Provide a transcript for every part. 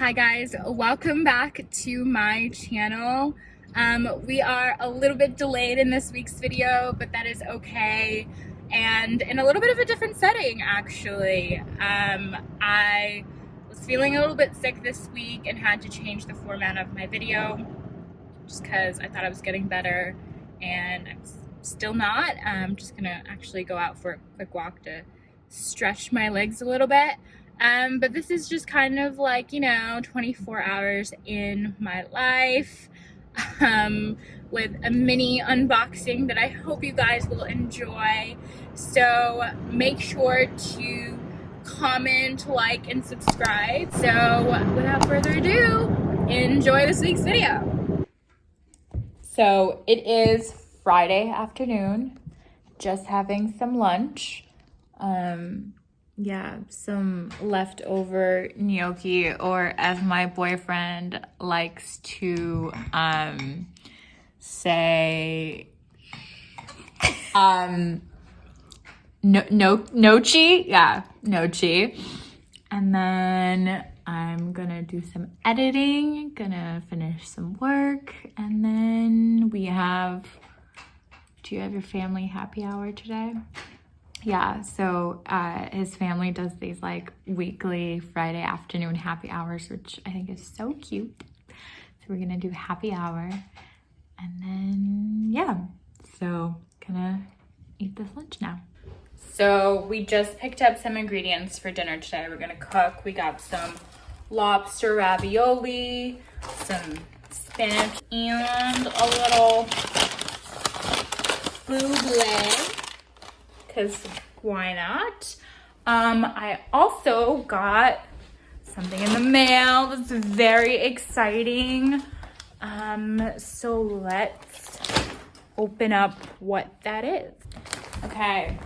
Hi guys, welcome back to my channel. We are a little bit delayed in this week's video, but that is okay, and in a little bit of a different setting actually. I was feeling a little bit sick this week and had to change the format of my video just because I thought I was getting better, and I'm still not. I'm just gonna actually go out for a quick walk to stretch my legs a little bit. But this is just kind of like, 24 hours in my life, with a mini unboxing that I hope you guys will enjoy. So make sure to comment, like, and subscribe. So without further ado, enjoy this week's video. So it is Friday afternoon, just having some lunch. Yeah, some leftover gnocchi, or as my boyfriend likes to say, nochi. Yeah, nochi. And then I'm gonna do some editing, gonna finish some work, and then do you have your family happy hour today? Yeah, so his family does these like weekly Friday afternoon happy hours, which I think is so cute. So we're gonna do happy hour, and then yeah, so gonna eat this lunch now. So we just picked up some ingredients for dinner today. We're gonna cook. We got some lobster ravioli, some spinach, and a little buble. Because why not? I also got something in the mail that's very exciting. So let's open up what that is. Okay,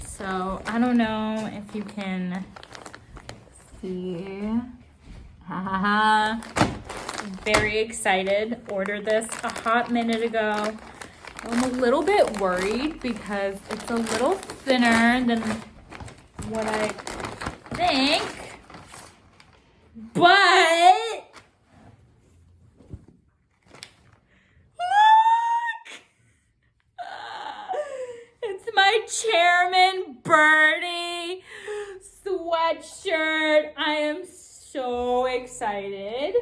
so I don't know if you can see. Very excited. Ordered this a hot minute ago. I'm a little bit worried because it's a little thinner than what I think, but look! It's my Chairman Bernie sweatshirt. I am so excited.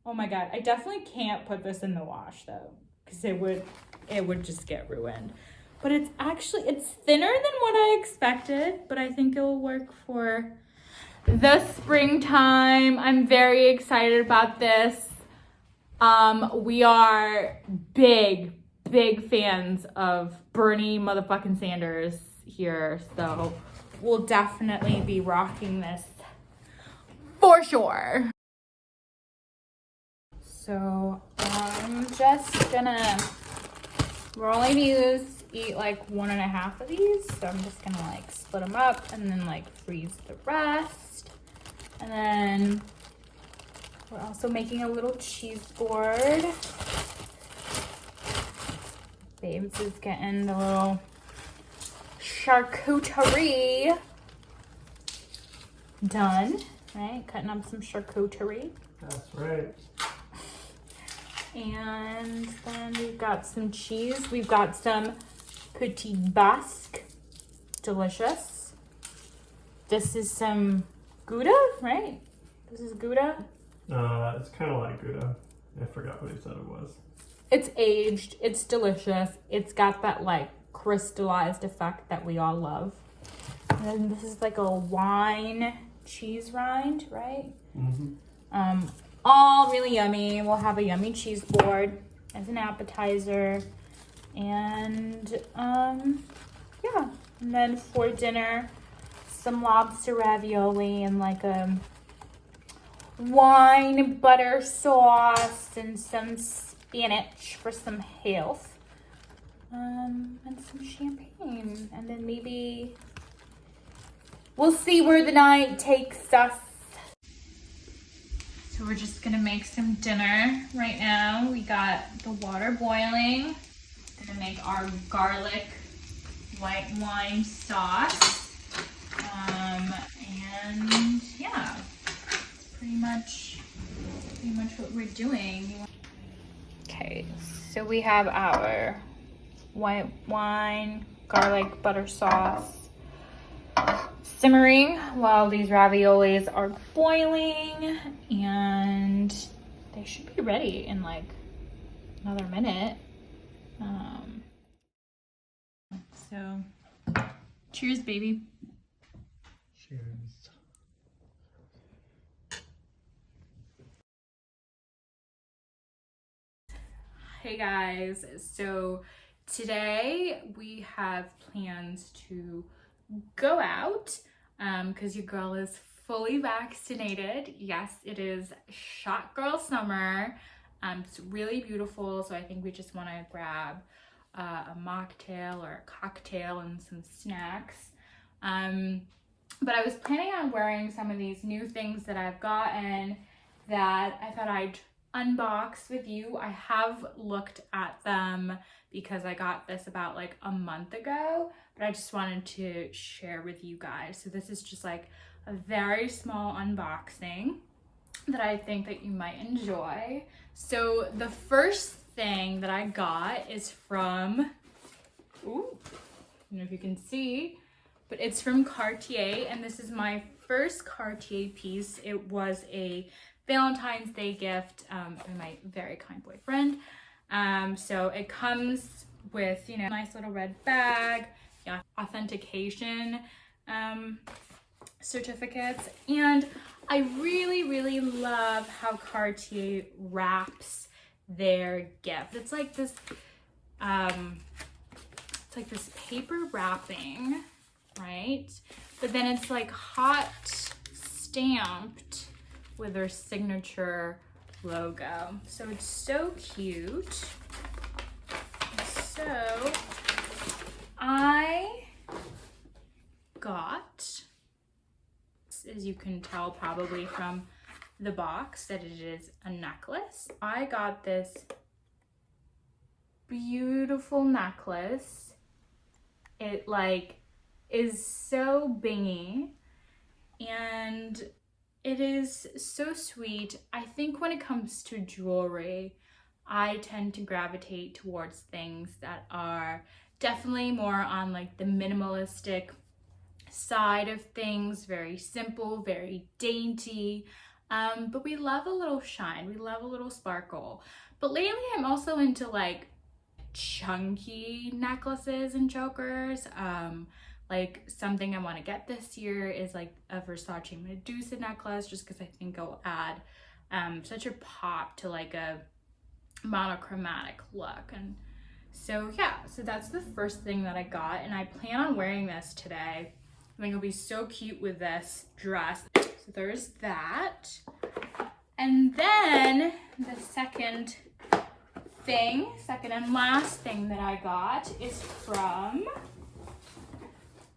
Oh my God, I definitely can't put this in the wash though, because it would just get ruined. But it's thinner than what I expected, but I think it will work for the springtime. I'm very excited about this. We are big fans of Bernie motherfucking Sanders here, so we'll definitely be rocking this for sure. So I'm just gonna, we're only gonna eat like 1.5 of these, so I'm just gonna like split them up and then like freeze the rest. And then we're also making a little cheese board. Babes is getting the little charcuterie done, right? Cutting up some charcuterie. That's right. And then we've got some cheese. We've got some Petit Basque, delicious. This is some Gouda, right? This is Gouda. It's kind of like Gouda. I forgot what he said it was. It's aged. It's delicious. It's got that like crystallized effect that we all love. And then this is like a wine cheese rind, right? Mm-hmm. All really yummy. We'll have a yummy cheese board as an appetizer. And yeah. And then for dinner, some lobster ravioli and like a wine butter sauce and some spinach for some health. And some champagne. And then maybe we'll see where the night takes us. So we're just gonna make some dinner right now. We got the water boiling. Gonna make our garlic white wine sauce. And yeah, pretty much what we're doing. Okay, so we have our white wine, garlic butter sauce simmering while these raviolis are boiling, and they should be ready in like another minute. So cheers, baby. Cheers. Hey guys, so today we have plans to go out because your girl is fully vaccinated. Yes, it is shot girl summer. It's really beautiful, so I think we just want to grab a mocktail or a cocktail and some snacks. But I was planning on wearing some of these new things that I've gotten that I thought I'd unbox with you. I have looked at them because I got this about like a month ago, but I just wanted to share with you guys. So this is just like a very small unboxing that I think that you might enjoy. So the first thing that I got is from, ooh, I don't know if you can see, but it's from Cartier, and this is my first Cartier piece. It was a Valentine's Day gift by my very kind boyfriend. So it comes with, you know, nice little red bag, yeah, authentication certificates, and I really love how Cartier wraps their gift. It's like this paper wrapping, right? But then it's like hot stamped with their signature logo. So it's so cute. So I got, as you can tell probably from the box, that it is a necklace. I got this beautiful necklace. It like is so bingy and it is so sweet. I think when it comes to jewelry, I tend to gravitate towards things that are definitely more on like the minimalistic side of things, very simple, very dainty. But we love a little shine, we love a little sparkle. But lately I'm also into like chunky necklaces and chokers. Like something I want to get this year is like a Versace Medusa necklace, just because I think it'll add such a pop to like a monochromatic look. And so yeah, so that's the first thing that I got, and I plan on wearing this today. I think it'll be so cute with this dress. So there's that. And then the second and last thing that I got is from,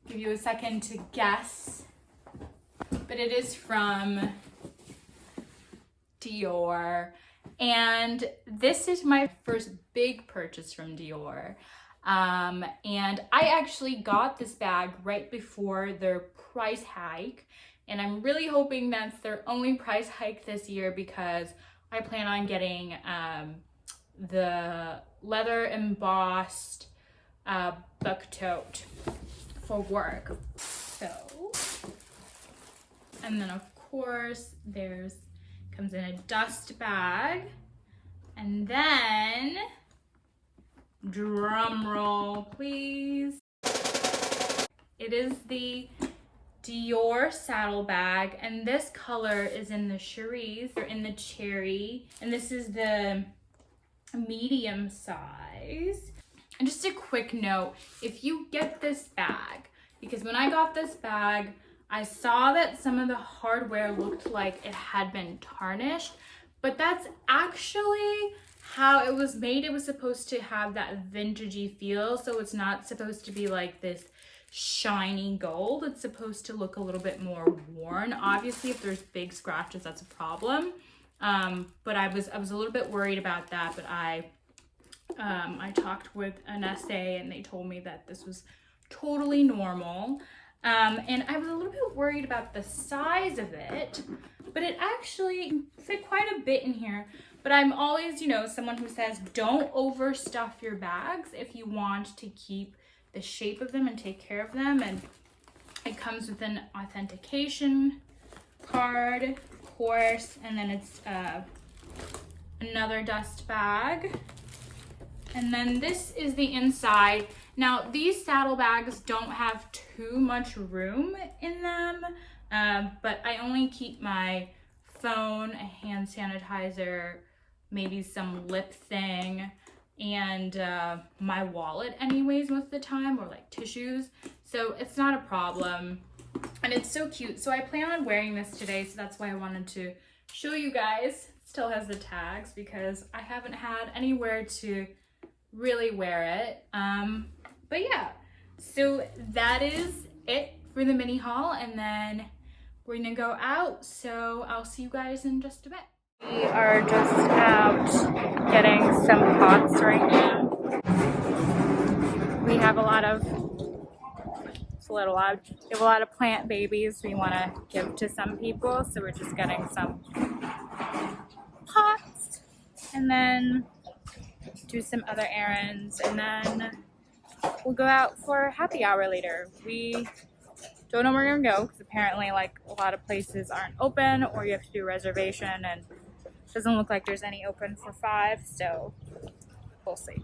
give you a second to guess, but it is from Dior. And this is my first big purchase from Dior. And I actually got this bag right before their price hike. And I'm really hoping that's their only price hike this year, because I plan on getting the leather embossed book tote for work. So, and then of course comes in a dust bag, and then, drum roll please, it is the Dior saddlebag, and this color is in the cerise, or in the cherry, and this is the medium size. And just a quick note, if you get this bag, because when I got this bag, I saw that some of the hardware looked like it had been tarnished, but that's actually how it was made. It was supposed to have that vintagey feel, so it's not supposed to be like this shiny gold. It's supposed to look a little bit more worn. Obviously, if there's big scratches, that's a problem. But I was a little bit worried about that, but I talked with an SA and they told me that this was totally normal. And I was a little bit worried about the size of it, but it actually fit quite a bit in here. But I'm always, you know, someone who says don't overstuff your bags if you want to keep the shape of them and take care of them. And it comes with an authentication card, of course, and then it's another dust bag. And then this is the inside. Now, these saddlebags don't have too much room in them, but I only keep my phone, a hand sanitizer, maybe some lip thing, and my wallet anyways most of the time, or like tissues. So it's not a problem. And it's so cute. So I plan on wearing this today, so that's why I wanted to show you guys. It still has the tags because I haven't had anywhere to really wear it. But yeah, so that is it for the mini haul, and then we're gonna go out, so I'll see you guys in just a bit. We are just out getting some pots right now. We have a lot of, it's a little loud, we have a lot of plant babies we want to give to some people, so we're just getting some pots and then do some other errands, and then we'll go out for happy hour later. We don't know where we're gonna go because apparently like a lot of places aren't open, or you have to do a reservation, and it doesn't look like there's any open for 5, so we'll see.